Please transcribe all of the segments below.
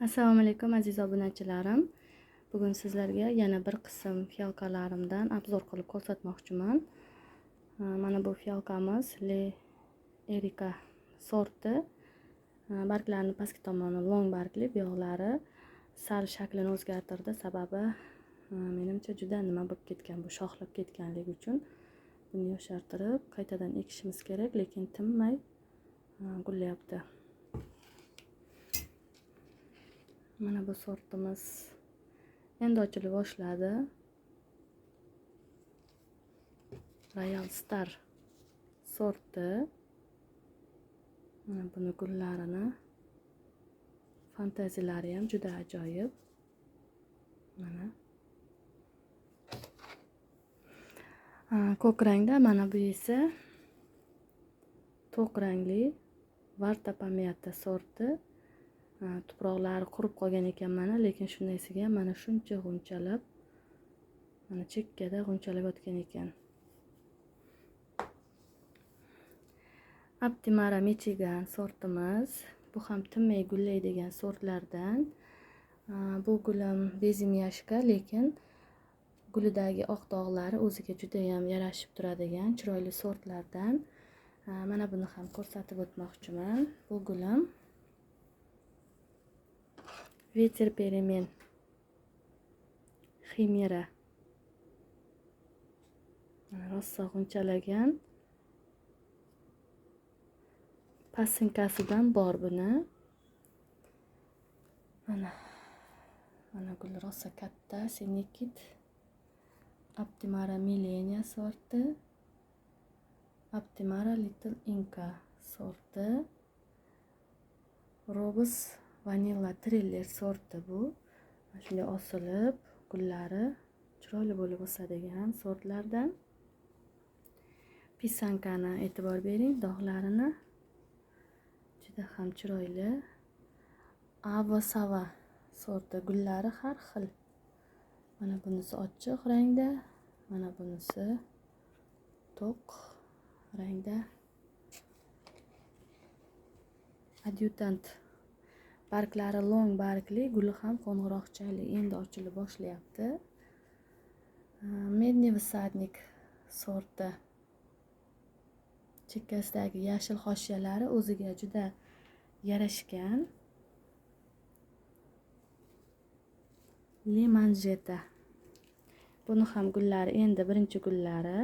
Assalomu alaykum aziz obunachilarim. Bugun sizlarga yana bir qism fiyolkalarimdan obzor qilib ko'rsatmoqchiman. Mana bu fiyolkamiz Le Erika sorti. Barglarining pastki tomoni long bargli, bu yoqlari sal shaklini o'zgartirdi. Sababi menimcha juda nima bo'lib ketgan, bu shoxlab ketganligi uchun buni yoshartirib qaytadan ekishimiz kerak, lekin tinmay gullayapti. Mana bu sortimiz endi ochila boshladi. Royal Star sorti. Mana buni gullarini, fantazilari ham juda ajoyib. Mana ko'k rangda, mana bu esa to'q rangli Varta Pamiata sorti. Tuproqlari qurib qolgan ekan mana, lekin shundaysiga ham mana shuncha g'unchalab, mana chekkada g'unchalab yotgan ekan. Aptimara Michigan sortimiz. Bu ham tinmay gullaydigan sortlardan. Bu gulim bezimyashka, lekin gulidagi oq dog'lari o'ziga juda ham yarashib turadigan chiroyli sortlardan. Mana buni ham ko'rsatib o'tmoqchiman. Bu gulim Veter Peremen Ximera. Rosa g'unchalagan. Pasinkasidan bor buni. Mana gul rosa katta, Senikit. Aptimara Millenia sorti. Aptimara Little Inca sorti. Rose Vanilla Thriller sorti bu. Shunday osilib, gullari chiroyli bo'lib o'sadigan sortlardan. Pisankani e'tibor bering, dog'larini juda ham chiroyli. Ava Sava sorti, gullari har xil. Mana bunisi ochiq rangda, mana bunisi to'q rangda. Adjutant barglari long bargli, guli ham qo'ng'iroqchali, endi ochilib boshlayapti. Medniy Visadnik sorti. Chekkasidagi yashil hoshiyalari o'ziga juda yarashgan. Le Manjeta. Buni ham gullari endi birinchi gullari.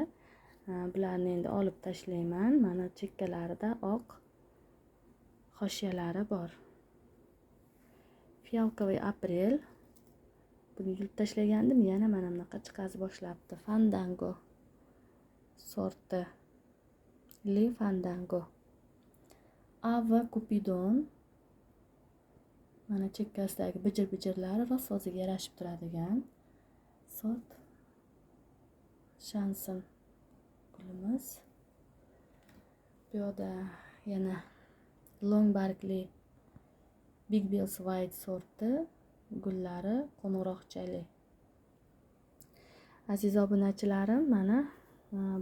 Bularni endi olib tashlayman. Mana chekkalarida oq hoshiyalari bor. Fiyolkoviy Aprel. Buni yulib tashlagandim, yana mana bunaqa chiqazi boshlabdi. Fandango sorti. Le Fandango. Ava Cupidon. Mana chekkasidagi bijir-bijirlari rosa o'ziga yarashib turadigan sort. Shansin gulimiz. Bu yoqda yana long bargli Big Bills White sorti. Gullari qo'ng'iroqchali. Aziz obunachilarim, mana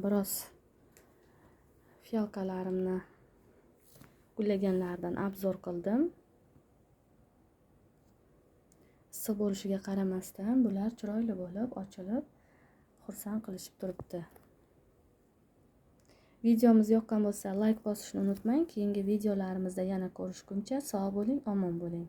biroz fiyolkalarimni gullaganlardan obzor qildim. Issiq bo'lishiga qaramasdan bular chiroyli bo'lib ochilib xursand qilishib turibdi. Videomiz yoqqan bo'lsa like bosishni unutmang. Keyingi videolarimizda yana ko'rishguncha sog' bo'ling, omon bo'ling.